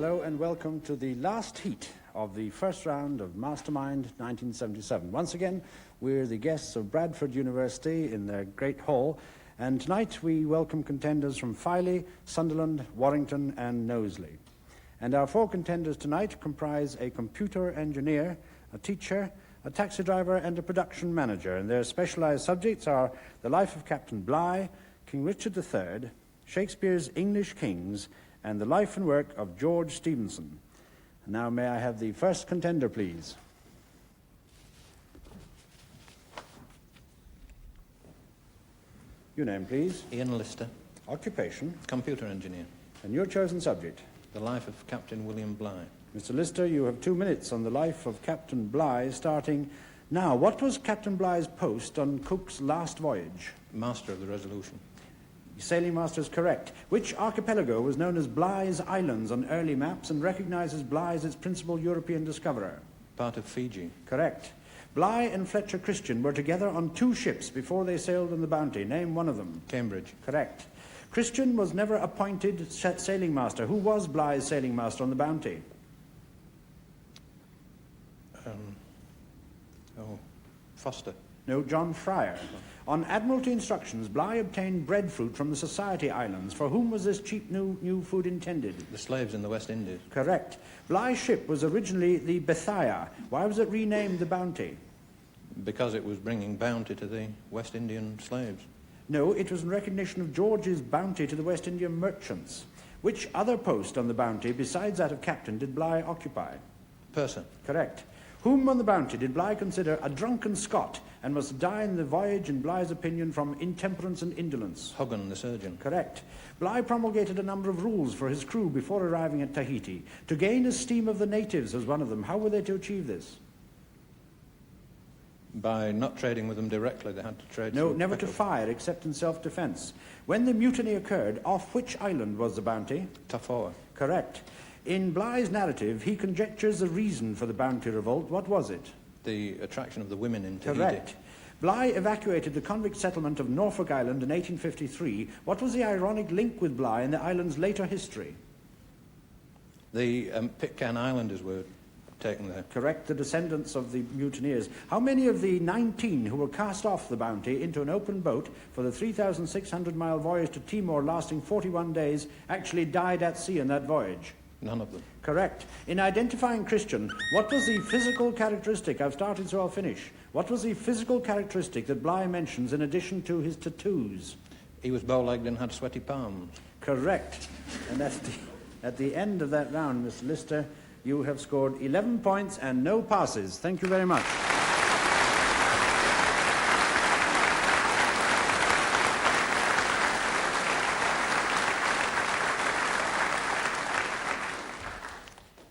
Hello and welcome to the last heat of the first round of Mastermind 1977. Once again, we're the guests of Bradford University in their great hall, and tonight we welcome contenders from Filey, Sunderland, Warrington and Knowsley. And our four contenders tonight comprise a computer engineer, a teacher, a taxi driver and a production manager, and their specialised subjects are the life of Captain Bligh, King Richard III, Shakespeare's English Kings, and the life and work of George Stephenson. And now may I have the first contender, please? Your name, please? Ian Lister. Occupation? Computer engineer. And your chosen subject? The life of Captain William Bligh. Mr. Lister, you have 2 minutes on the life of Captain Bligh, starting now. What was Captain Bligh's post on Cook's last voyage? Master of the Resolution. Sailing master is correct. Which archipelago was known as Bligh's Islands on early maps and recognizes Bligh as its principal European discoverer? Part of Fiji. Correct. Bligh and Fletcher Christian were together on 2 ships before they sailed on the Bounty. Name one of them. Cambridge. Correct. Christian was never appointed sailing master. Who was Bligh's sailing master on the Bounty? Foster. No, John Fryer. On Admiralty instructions, Bligh obtained breadfruit from the Society Islands. For whom was this cheap new food intended? The slaves in the West Indies. Correct. Bligh's ship was originally the Bethia. Why was it renamed the Bounty? Because it was bringing bounty to the West Indian slaves. No, it was in recognition of George's bounty to the West Indian merchants. Which other post on the Bounty, besides that of captain, did Bligh occupy? Purser. Correct. Whom on the Bounty did Bligh consider a drunken Scot and must die in the voyage, in Bligh's opinion, from intemperance and indolence? Hoggan, the surgeon. Correct. Bligh promulgated a number of rules for his crew before arriving at Tahiti. To gain esteem of the natives was one of them. How were they to achieve this? By not trading with them directly, they had to trade. No, never to fire except in self-defence. When the mutiny occurred, off which island was the Bounty? Tafoa. Correct. In Bligh's narrative, he conjectures the reason for the Bounty revolt. What was it? The attraction of the women in Tahiti. Correct. Bligh evacuated the convict settlement of Norfolk Island in 1853. What was the ironic link with Bligh in the island's later history? The Pitcairn Islanders were taken there. Correct, the descendants of the mutineers. How many of the 19 who were cast off the Bounty into an open boat for the 3,600-mile voyage to Timor lasting 41 days actually died at sea in that voyage? None of them. Correct. In identifying Christian, what was the physical characteristic? I've started, so I'll finish. What was the physical characteristic that Bligh mentions in addition to his tattoos? He was bow-legged and had sweaty palms. Correct. And at the end of that round, Mr. Lister, you have scored 11 points and no passes. Thank you very much.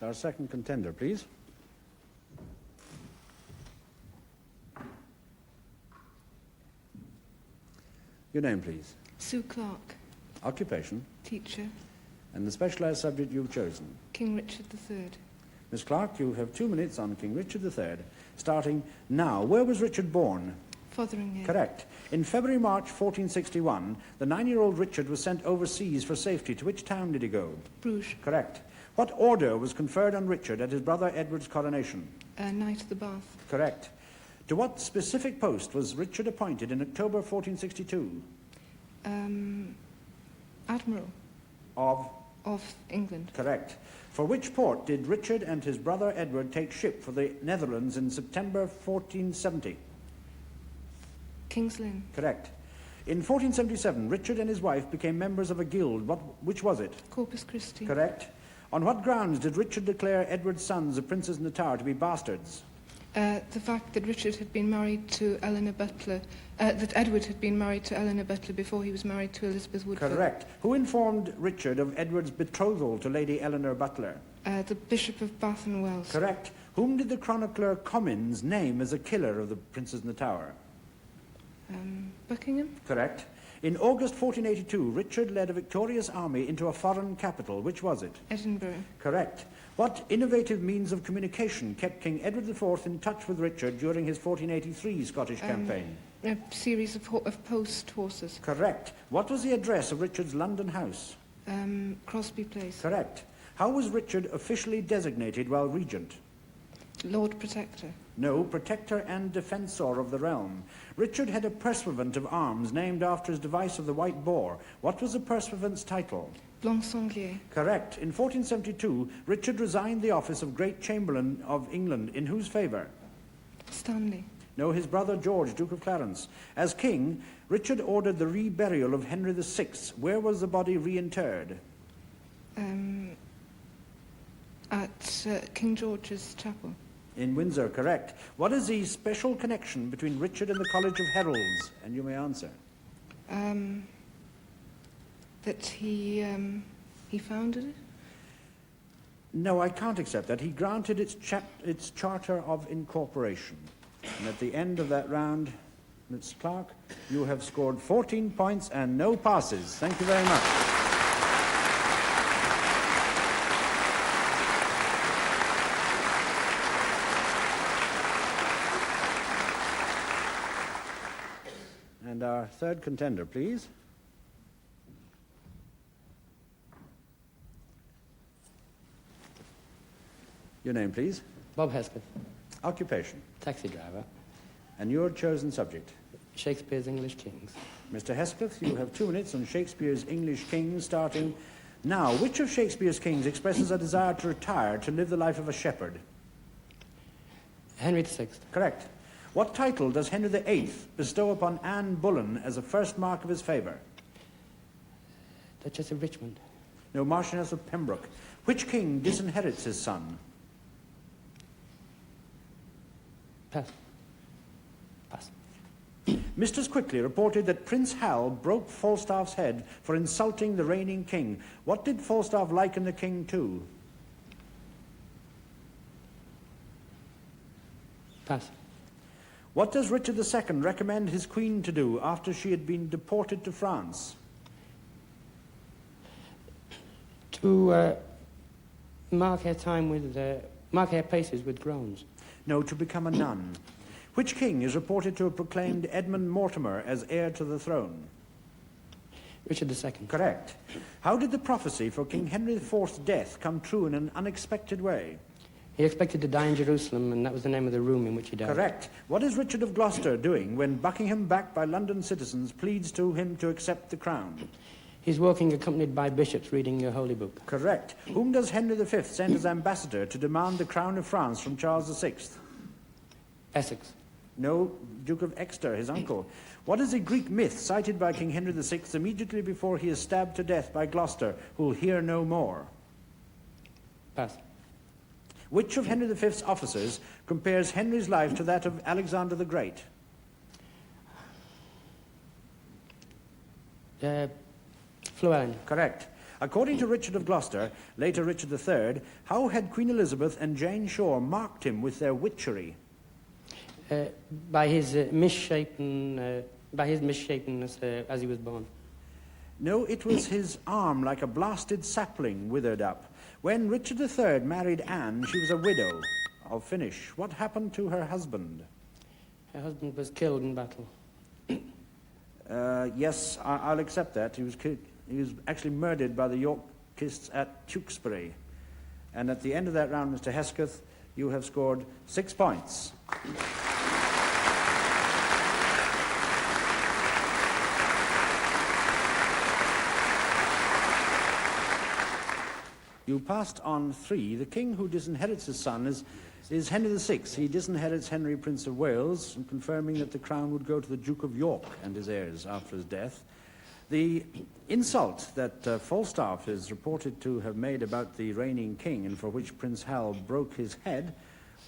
Our second contender, please. Your name, please. Sue Clark. Occupation. Teacher. And the specialised subject you've chosen. King Richard III. Miss Clark, you have 2 minutes on King Richard III, starting now. Where was Richard born? Fotheringham. Correct. In February-March 1461, the 9-year-old Richard was sent overseas for safety. To which town did he go? Bruges. Correct. What order was conferred on Richard at his brother Edward's coronation? Knight of the Bath. Correct. To what specific post was Richard appointed in October 1462? Admiral. Of England. Correct. For which port did Richard and his brother Edward take ship for the Netherlands in September 1470? King's Lynn. Correct. In 1477, Richard and his wife became members of a guild. Which was it? Corpus Christi. Correct. On what grounds did Richard declare Edward's sons, the princes in the Tower, to be bastards? The fact that Richard had been married to Eleanor Butler, that Edward had been married to Eleanor Butler before he was married to Elizabeth Woodford. Correct. Who informed Richard of Edward's betrothal to Lady Eleanor Butler? The Bishop of Bath and Wells. Correct. Whom did the chronicler Comyns name as a killer of the princes in the Tower? Buckingham. Correct. In August 1482, Richard led a victorious army into a foreign capital. Which was it? Edinburgh. Correct. What innovative means of communication kept King Edward IV in touch with Richard during his 1483 Scottish campaign? A series of post horses. Correct. What was the address of Richard's London house? Crosby Place. Correct. How was Richard officially designated while regent? Lord Protector. No, protector and defensor of the realm. Richard had a pursuivant of arms named after his device of the white boar. What was the pursuivant's title? Blanc Sanglier. Correct. In 1472, Richard resigned the office of Great Chamberlain of England. In whose favour? Stanley. No, his brother George, Duke of Clarence. As king, Richard ordered the reburial of Henry VI. Where was the body reinterred? At King George's Chapel. In Windsor, correct. What is the special connection between Richard and the College of Heralds? And you may answer. That he founded it. No, I can't accept that. He granted its charter of incorporation. And at the end of that round, Ms. Clark, you have scored 14 points and no passes. Thank you very much. And our third contender, please. Your name, please. Bob Hesketh, Occupation. taxi driver, And your chosen subject. Shakespeare's English Kings. Mr. Hesketh, you have 2 minutes on Shakespeare's English Kings, starting now. Which of Shakespeare's kings expresses a desire to retire to live the life of a shepherd? Henry VI, Correct. What title does Henry VIII bestow upon Anne Boleyn as a first mark of his favour? Duchess of Richmond, No, Marchioness of Pembroke. Which king disinherits his son? pass. Pass. Mistress Quickly reported that Prince Hal broke Falstaff's head for insulting the reigning king. What did Falstaff liken the king to? Pass. What does Richard II recommend his queen to do after she had been deported to France? To mark her time with, mark her paces with groans. No, to become a nun. Which king is reported to have proclaimed Edmund Mortimer as heir to the throne? Richard II, Correct. How did the prophecy for King Henry IV's death come true in an unexpected way? he expected to die in Jerusalem, and that was the name of the room in which he died. Correct. What is Richard of Gloucester doing when Buckingham, backed by London citizens, pleads to him to accept the crown? He's walking accompanied by bishops reading your holy book. Correct. Whom does Henry V send as ambassador to demand the crown of France from Charles VI? Essex, No, Duke of Exeter, his uncle. What is a Greek myth cited by King Henry VI immediately before he is stabbed to death by Gloucester, who'll hear no more? pass. Which of Henry V's officers compares Henry's life to that of Alexander the Great? Llewellyn, Correct. According to Richard of Gloucester, later Richard III, how had Queen Elizabeth and Jane Shore marked him with their witchery? by his misshapen, by his misshapenness as he was born. No, it was his arm like a blasted sapling withered up. When Richard III married Anne, she was a widow of finish. What happened to her husband? Her husband was killed in battle. Yes, I'll accept that. He was actually murdered by the Yorkists at Tewkesbury. And at the end of that round, Mr. Hesketh, you have scored 6 points. You passed on 3. The king who disinherits his son is Henry VI. He disinherits Henry, Prince of Wales, confirming that the crown would go to the Duke of York and his heirs after his death. The insult that Falstaff is reported to have made about the reigning king, and for which Prince Hal broke his head,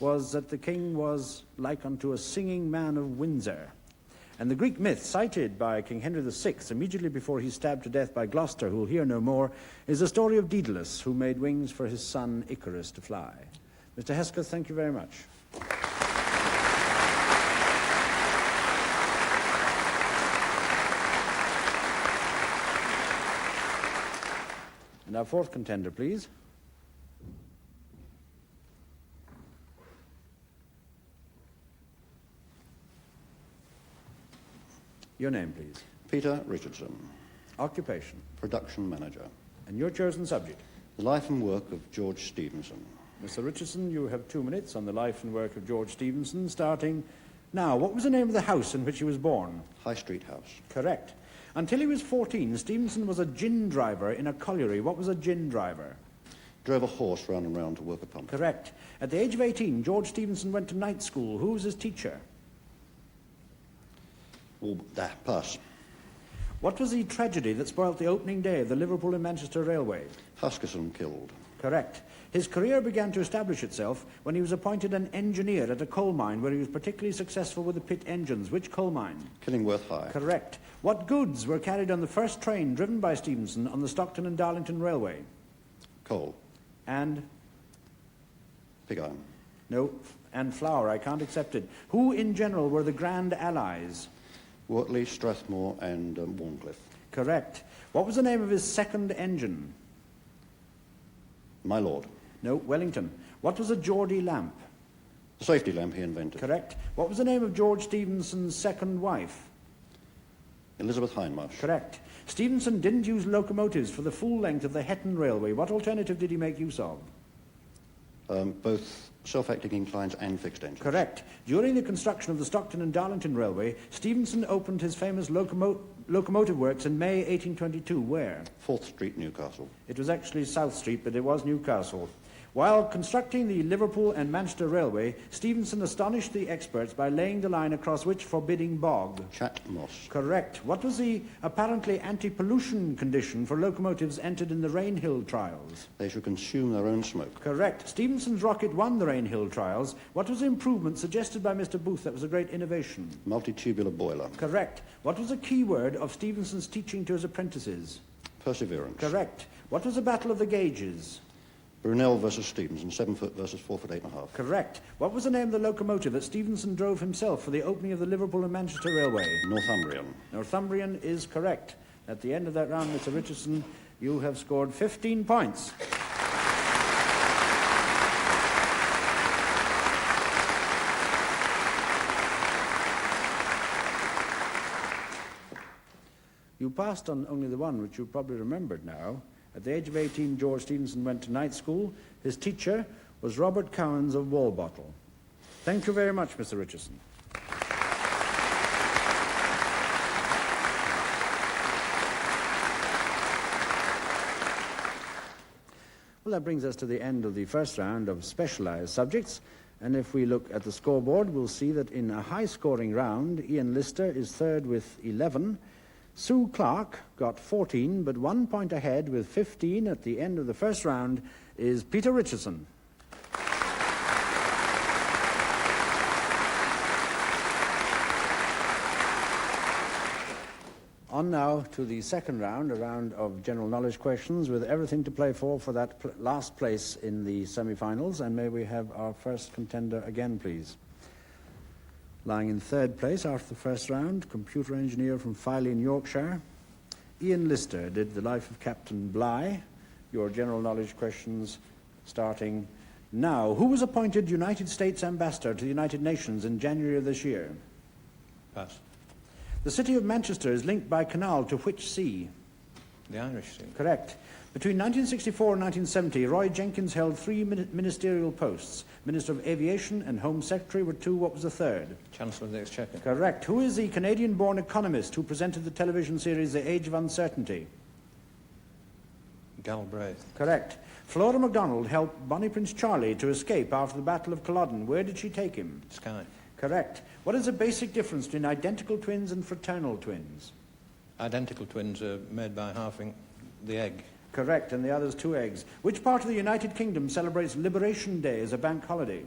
was that the king was like unto a singing man of Windsor. And the Greek myth cited by King Henry VI immediately before he stabbed to death by Gloucester, who will hear no more, is the story of Daedalus, who made wings for his son Icarus to fly. Mr. Hesketh, thank you very much. And our 4th contender, please. Your name, please. Peter Richardson, Occupation. production manager. And your chosen subject. The life and work of George Stephenson. Mr. Richardson, you have 2 minutes on the life and work of George Stephenson, starting now. What was the name of the house in which he was born? High Street House. Correct. Until he was 14, Stephenson was a gin driver in a colliery. What was a gin driver? Drove a horse round and round to work a pump. Correct. At the age of 18, George Stephenson went to night school. Who was his teacher? Pass. What was the tragedy that spoilt the opening day of the Liverpool and Manchester Railway? Huskisson killed. Correct. His career began to establish itself when he was appointed an engineer at a coal mine where he was particularly successful with the pit engines. Which coal mine? Killingworth High. Correct. What goods were carried on the first train driven by Stephenson on the Stockton and Darlington Railway? Coal. And? Pig iron. No, and flour. I can't accept it. Who in general were the Grand Allies? Wortley, Strathmore and Warncliffe. Correct. What was the name of his second engine? My lord. No, Wellington. What was a Geordie lamp? The safety lamp he invented. Correct. What was the name of George Stephenson's second wife? Elizabeth Hindmarsh. Correct. Stephenson didn't use locomotives for the full length of the Hetton Railway. What alternative did he make use of? Both self-acting inclines and fixed engines. Correct. During the construction of the Stockton and Darlington Railway, Stephenson opened his famous locomotive works in May 1822. Where? 4th Street, Newcastle. It was actually South Street, but it was Newcastle. While constructing the Liverpool and Manchester Railway, Stephenson astonished the experts by laying the line across which forbidding bog? Chat Moss. Correct. What was the apparently anti-pollution condition for locomotives entered in the Rainhill trials? They should consume their own smoke. Correct. Stephenson's rocket won the Rainhill trials. What was the improvement suggested by Mr. Booth that was a great innovation? Multi-tubular boiler. Correct. What was the key word of Stephenson's teaching to his apprentices? Perseverance. Correct. What was the Battle of the Gauges? Brunel versus Stevenson, 7 foot versus 4 foot 8.5. Correct. What was the name of the locomotive that Stephenson drove himself for the opening of the Liverpool and Manchester Railway? Northumbrian. Northumbrian is correct. At the end of that round, Mr. Richardson, you have scored 15 points. You passed on only the one which you probably remembered now. At the age of 18, George Stephenson went to night school. His teacher was Robert Cowans of Walbottle. Thank you very much, Mr. Richardson. Well, that brings us to the end of the first round of specialised subjects. And if we look at the scoreboard, we'll see that in a high-scoring round, Ian Lister is third with 11. Sue Clark got 14, but 1 point ahead with 15 at the end of the first round is Peter Richardson. On now to the second round, a round of general knowledge questions with everything to play for that last place in the semi-finals. And may we have our first contender again, please. Lying in third place after the first round, computer engineer from Filey in Yorkshire. Ian Lister did the life of Captain Bligh. Your general knowledge questions starting now. Who was appointed United States Ambassador to the United Nations in January of this year? Pass. The city of Manchester is linked by canal to which sea? The Irish Sea. Correct. Between 1964 and 1970, Roy Jenkins held 3 ministerial posts. Minister of Aviation and Home Secretary were 2. What was the third? Chancellor of the Exchequer. Correct. Who is the Canadian-born economist who presented the television series The Age of Uncertainty? Galbraith. Correct. Flora MacDonald helped Bonnie Prince Charlie to escape after the Battle of Culloden. Where did she take him? Skye. Correct. What is the basic difference between identical twins and fraternal twins? Identical twins are made by halving the egg. Correct, and the other's 2 eggs. Which part of the United Kingdom celebrates Liberation Day as a bank holiday?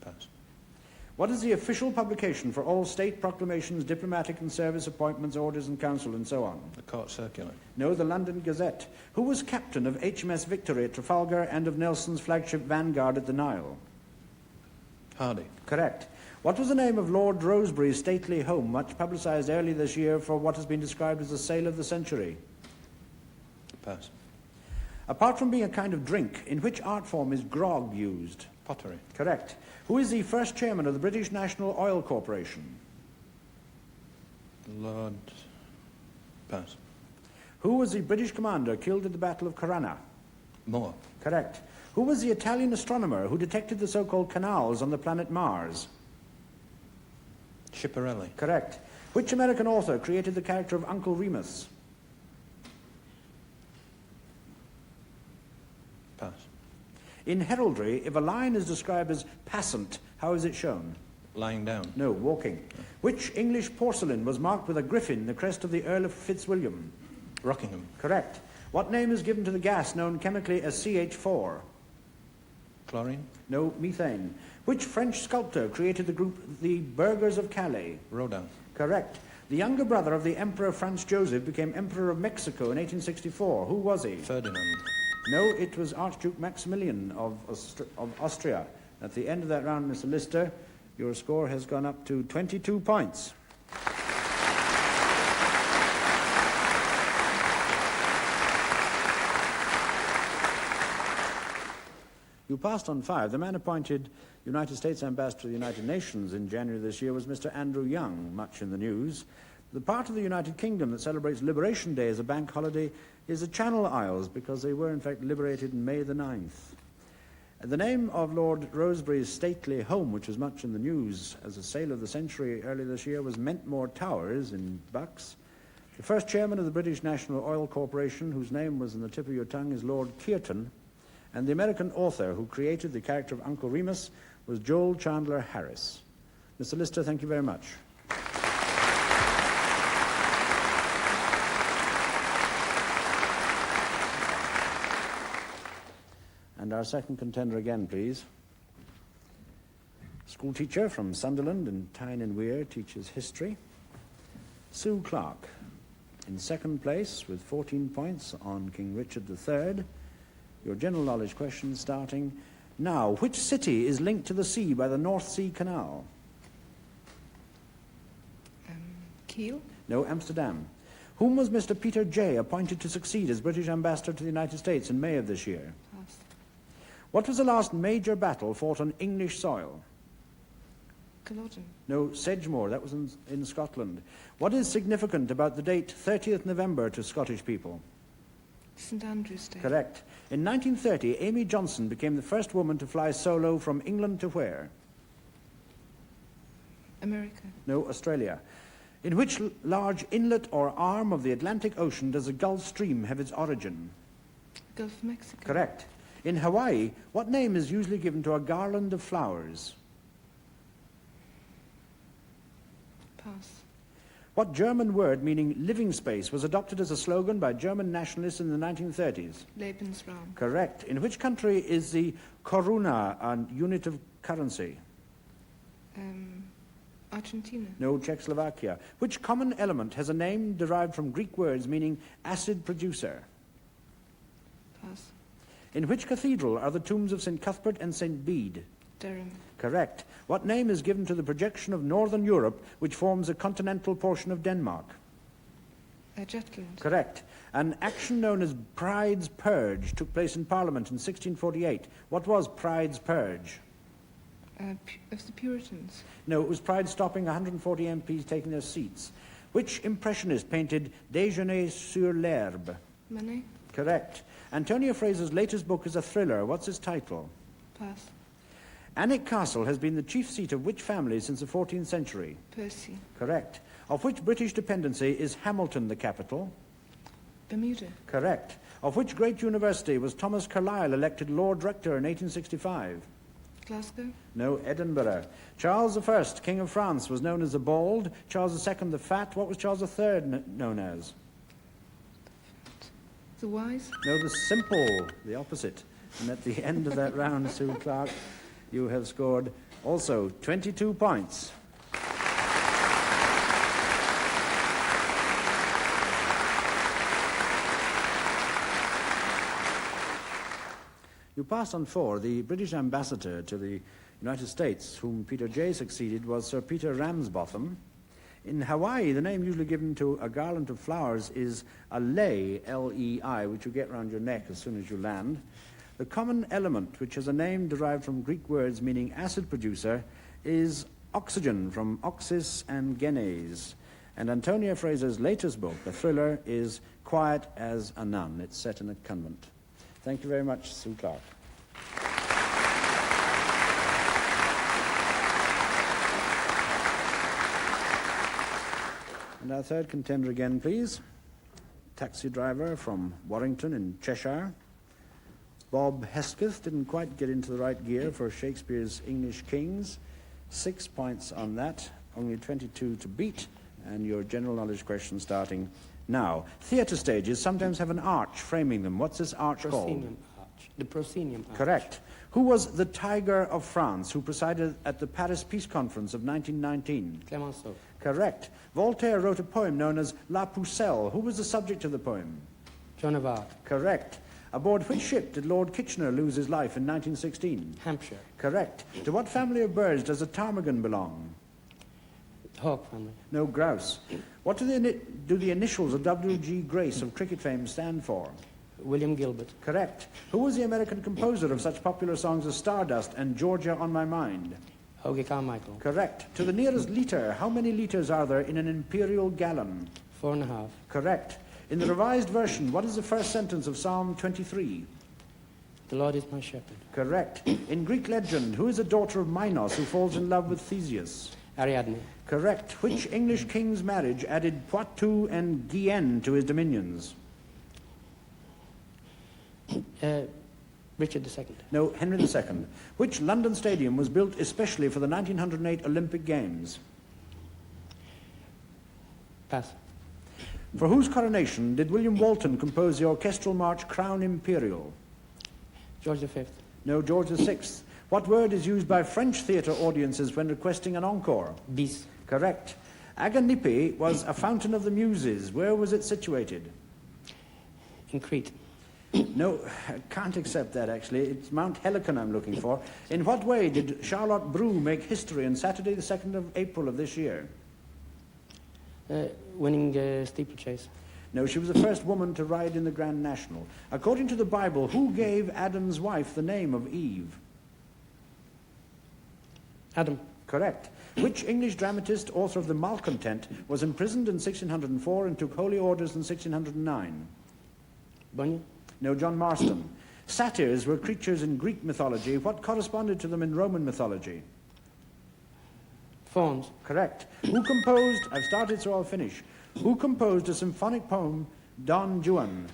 Pass. What is the official publication for all state proclamations, diplomatic and service appointments, orders and council, and so on? The Court Circular. No, the London Gazette. Who was captain of HMS Victory at Trafalgar and of Nelson's flagship Vanguard at the Nile? Hardy. Correct. What was the name of Lord Rosebery's stately home, much publicised early this year for what has been described as the sale of the century? Pass. Apart from being a kind of drink, in which art form is grog used? Pottery. Correct. Who is the first chairman of the British National Oil Corporation? Lord. Pass. Who was the British commander killed at the Battle of Corunna? More. Correct. Who was the Italian astronomer who detected the so-called canals on the planet Mars? Schiaparelli. Correct. Which American author created the character of Uncle Remus? Pass. In heraldry, if a line is described as passant, how is it shown? Lying down. No, walking. Which English porcelain was marked with a griffin, the crest of the Earl of Fitzwilliam? Rockingham. Correct. What name is given to the gas known chemically as CH4? Chlorine. No, methane. Which French sculptor created the group the Burghers of Calais? Rodin. Correct. The younger brother of the Emperor Franz Joseph became Emperor of Mexico in 1864. Who was he? Ferdinand. No, it was Archduke Maximilian of Austria. At the end of that round, Mr. Lister, your score has gone up to 22 points. You passed on 5. The man appointed United States Ambassador to the United Nations in January this year was Mr. Andrew Young, much in the news. The part of the United Kingdom that celebrates Liberation Day as a bank holiday is the Channel Isles, because they were in fact liberated on May the 9th. The name of Lord Rosebery's stately home, which was much in the news as a sale of the century earlier this year, was Mentmore Towers in Bucks. The first chairman of the British National Oil Corporation, whose name was in the tip of your tongue, is Lord Keirton. And the American author who created the character of Uncle Remus was Joel Chandler Harris. Mr. Lister, thank you very much. And our second contender again, please. School teacher from Sunderland in Tyne and Wear, teaches history. Sue Clark, in second place with 14 points on King Richard III. Your general knowledge question starting now. Which city is linked to the sea by the North Sea Canal? Kiel? No, Amsterdam. Whom was Mr. Peter Jay appointed to succeed as British Ambassador to the United States in May of this year? Pass. What was the last major battle fought on English soil? Culloden? No, Sedgemoor. That was in Scotland. What is significant about the date 30th November to Scottish people? St Andrew's Day? Correct. In 1930, Amy Johnson became the first woman to fly solo from England to where? America? No, Australia. In which large inlet or arm of the Atlantic Ocean does the Gulf Stream have its origin? Gulf of Mexico? Correct. In Hawaii, what name is usually given to a garland of flowers? Pass. What German word meaning living space was adopted as a slogan by German nationalists in the 1930s? Lebensraum? Correct. In which country is the koruna a unit of currency? Argentina? No, Czechoslovakia. Which common element has a name derived from Greek words meaning acid producer? Pass. In which cathedral are the tombs of St. Cuthbert and St. Bede? Durham? Correct. What name is given to the projection of northern Europe, which forms a continental portion of Denmark? Jutland? Correct. An action known as Pride's Purge took place in Parliament in 1648. What was Pride's Purge? Of the Puritans? No, it was Pride stopping 140 MPs taking their seats. Which impressionist painted Déjeuner sur l'herbe? Manet? Correct. Antonia Fraser's latest book is a thriller. What's its title? Pass. Alnwick Castle has been the chief seat of which family since the 14th century? Percy? Correct. Of which British dependency is Hamilton the capital? Bermuda? Correct. Of which great university was Thomas Carlyle elected Lord Rector in 1865? Glasgow? No, Edinburgh. Charles I, King of France, was known as the Bald. Charles II, the Fat. What was Charles III known as? The Wise? No, the Simple, the opposite. And at the end of that round, Sue Clark, you have scored also 22 points. You passed on 4. The British ambassador to the United States, whom Peter Jay succeeded, was Sir Peter Ramsbotham. In Hawaii, the name usually given to a garland of flowers is a lei, L-E-I, which you get round your neck as soon as you land. The common element, which has a name derived from Greek words meaning acid producer, is oxygen, from oxys and genes. And Antonia Fraser's latest book, a thriller, is Quiet as a Nun. It's set in a convent. Thank you very much, Sue Clark. And our third contender again, please. Taxi driver from Warrington in Cheshire. Bob Hesketh didn't quite get into the right gear for Shakespeare's English Kings. 6 points on that, only 22 to beat, and your general knowledge question starting now. Theatre stages sometimes have an arch framing them. What's this arch called? Proscenium arch. The proscenium arch. Correct. Who was the Tiger of France who presided at the Paris Peace Conference of 1919? Clemenceau. Correct. Voltaire wrote a poem known as La Pucelle. Who was the subject of the poem? Joan of Arc. Correct. Aboard which ship did Lord Kitchener lose his life in 1916? Hampshire. Correct. To what family of birds does a ptarmigan belong? Hawk family. No, grouse. What do the initials of W.G. Grace of cricket fame stand for? William Gilbert. Correct. Who was the American composer of such popular songs as Stardust and Georgia on My Mind? Hoagy Carmichael. Correct. To the nearest litre, how many litres are there in an imperial gallon? 4.5. Correct. In the revised version, what is the first sentence of Psalm 23? The Lord is my shepherd. Correct. In Greek legend, who is a daughter of Minos who falls in love with Theseus? Ariadne. Correct. Which English king's marriage added Poitou and Guyenne to his dominions? Richard II. No, Henry II. Which London stadium was built especially for the 1908 Olympic Games? Pass. For whose coronation did William Walton compose the orchestral march Crown Imperial? George V. No, George VI. What word is used by French theatre audiences when requesting an encore? Bis. Correct. Aganippe was a fountain of the Muses. Where was it situated? In Crete. No, I can't accept that, actually. It's Mount Helicon I'm looking for. In what way did Charlotte Brew make history on Saturday the 2nd of April of this year? Winning steeplechase. No, she was the first woman to ride in the Grand National. According to the Bible, who gave Adam's wife the name of Eve? Adam. Correct. Which English dramatist, author of The Malcontent, was imprisoned in 1604 and took holy orders in 1609? Bunyan. No, John Marston. Satyrs were creatures in Greek mythology. What corresponded to them in Roman mythology? Fauns. Correct. Who composed, I've started so I'll finish, who composed a symphonic poem, Don Juan?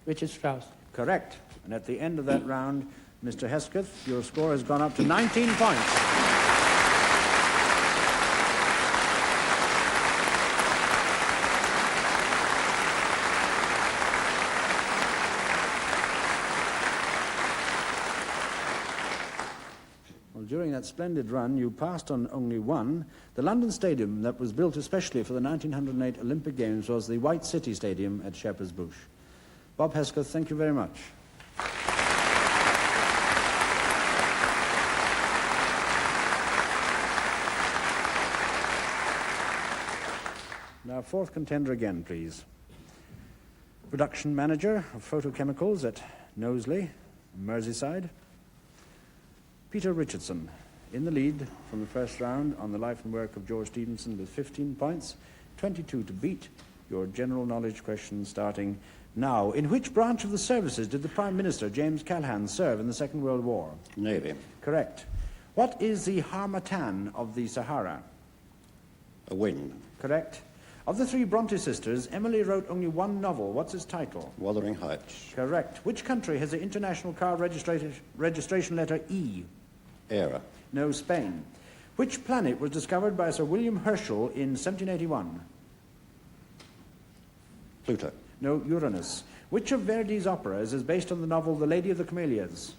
Richard Strauss. Correct. And at the end of that round, Mr. Hesketh, your score has gone up to 19 points. During that splendid run, you passed on only one. The London Stadium that was built especially for the 1908 Olympic Games was the White City Stadium at Shepherd's Bush. Bob Hesketh, thank you very much. Now, fourth contender again, please. Production manager of photochemicals at Knowsley, Merseyside. Peter Richardson, in the lead from the first round on the life and work of George Stevenson with 15 points, 22 to beat. Your general knowledge question starting now. In which branch of the services did the Prime Minister, James Callaghan, serve in the Second World War? Navy. Correct. What is the harmattan of the Sahara? A wind. Correct. Of the three Bronte sisters, Emily wrote only one novel. What's its title? Wuthering Heights. Correct. Which country has the international car registration letter E? Era. No, Spain. Which planet was discovered by Sir William Herschel in 1781? Pluto. No, Uranus. Which of Verdi's operas is based on the novel The Lady of the Camellias?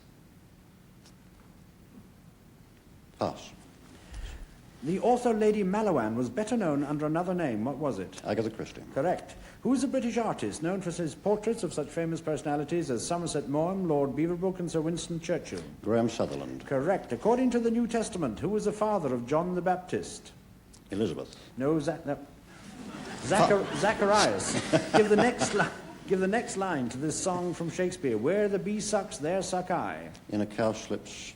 Pass. The author Lady Malowan was better known under another name. What was it? Agatha Christie. Correct. Who is a British artist known for his portraits of such famous personalities as Somerset Maugham, Lord Beaverbrook and Sir Winston Churchill? Graham Sutherland. Correct. According to the New Testament, who was the father of John the Baptist? Elizabeth. No, Zacharias. Give the next line to this song from Shakespeare. Where the bee sucks, there suck I. In a cowslip's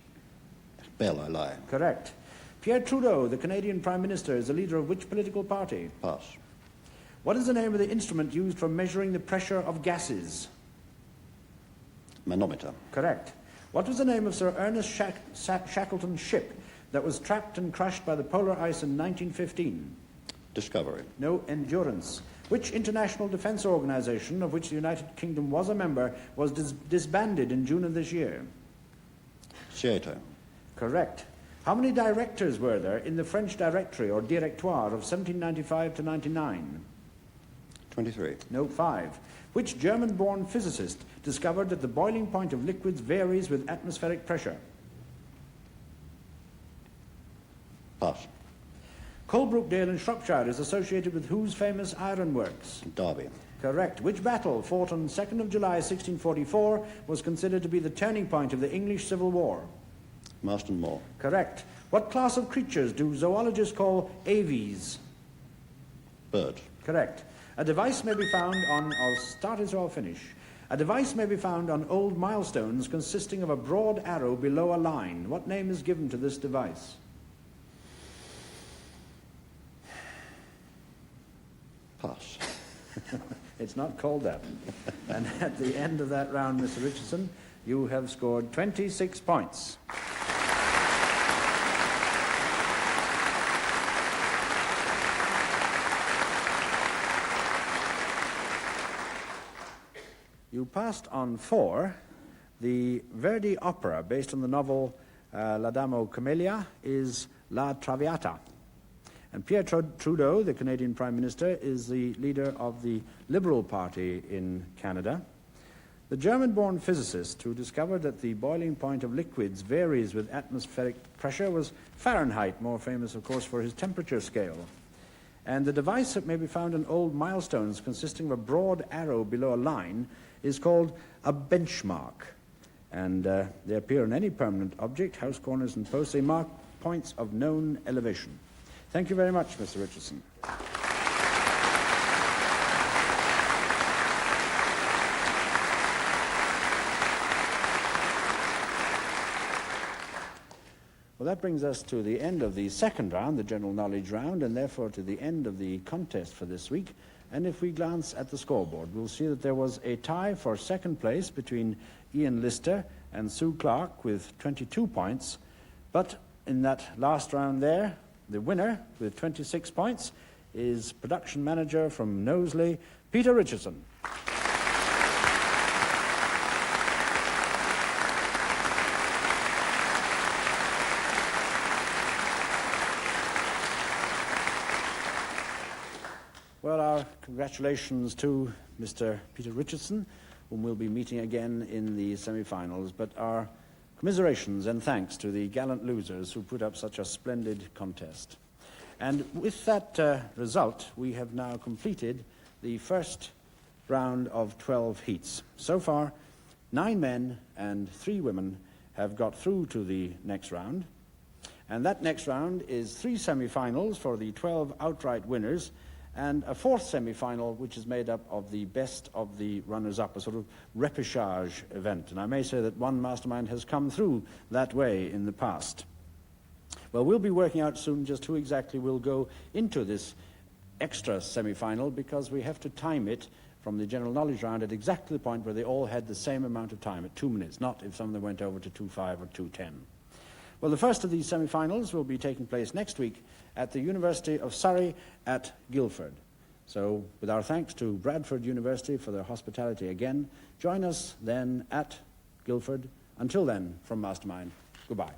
bell I lie. Correct. Pierre Trudeau, the Canadian Prime Minister, is the leader of which political party? Pass. What is the name of the instrument used for measuring the pressure of gases? Manometer. Correct. What was the name of Sir Ernest Shackleton's ship that was trapped and crushed by the polar ice in 1915? Discovery. No, Endurance. Which international defence organisation, of which the United Kingdom was a member, was disbanded in June of this year? Theatre. Correct. How many directors were there in the French Directory or Directoire of 1795 to 99? 23. No, 5. Which German-born physicist discovered that the boiling point of liquids varies with atmospheric pressure? Pass. Colebrookdale in Shropshire is associated with whose famous ironworks? Derby. Correct. Which battle, fought on 2nd of July 1644, was considered to be the turning point of the English Civil War? Marston Moor. Correct. What class of creatures do zoologists call aves? Bird. Correct. A device may be found on... I'll start it so I'll finish. A device may be found on old milestones consisting of a broad arrow below a line. What name is given to this device? Pass. It's not called that. And at the end of that round, Mr. Richardson, you have scored 26 points. You passed on 4. The Verdi opera, based on the novel L'Adamo Camellia, is La Traviata. And Pierre Trudeau, the Canadian Prime Minister, is the leader of the Liberal Party in Canada. The German-born physicist who discovered that the boiling point of liquids varies with atmospheric pressure was Fahrenheit, more famous, of course, for his temperature scale. And the device that may be found on old milestones consisting of a broad arrow below a line is called a benchmark. And they appear on any permanent object, house corners and posts. They mark points of known elevation. Thank you very much, Mr. Richardson. Well, that brings us to the end of the second round, the general knowledge round, and therefore to the end of the contest for this week. And if we glance at the scoreboard, we'll see that there was a tie for second place between Ian Lister and Sue Clark with 22 points. But in that last round there, the winner with 26 points is production manager from Knowsley, Peter Richardson. Well, our congratulations to Mr. Peter Richardson, whom we'll be meeting again in the semi-finals, but our commiserations and thanks to the gallant losers who put up such a splendid contest. And with that result, we have now completed the first round of 12 heats. So far, 9 men and 3 women have got through to the next round. And that next round is 3 semi-finals for the 12 outright winners, and a 4th semi-final, which is made up of the best of the runners-up, a sort of repechage event. And I may say that one mastermind has come through that way in the past. Well, we'll be working out soon just who exactly will go into this extra semi-final, because we have to time it from the general knowledge round at exactly the point where they all had the same amount of time, at 2 minutes, not if some of them went over to 2:05 or 2:10. Well, the first of these semi-finals will be taking place next week at the University of Surrey at Guildford. So, with our thanks to Bradford University for their hospitality again, join us then at Guildford. Until then, from Mastermind, goodbye.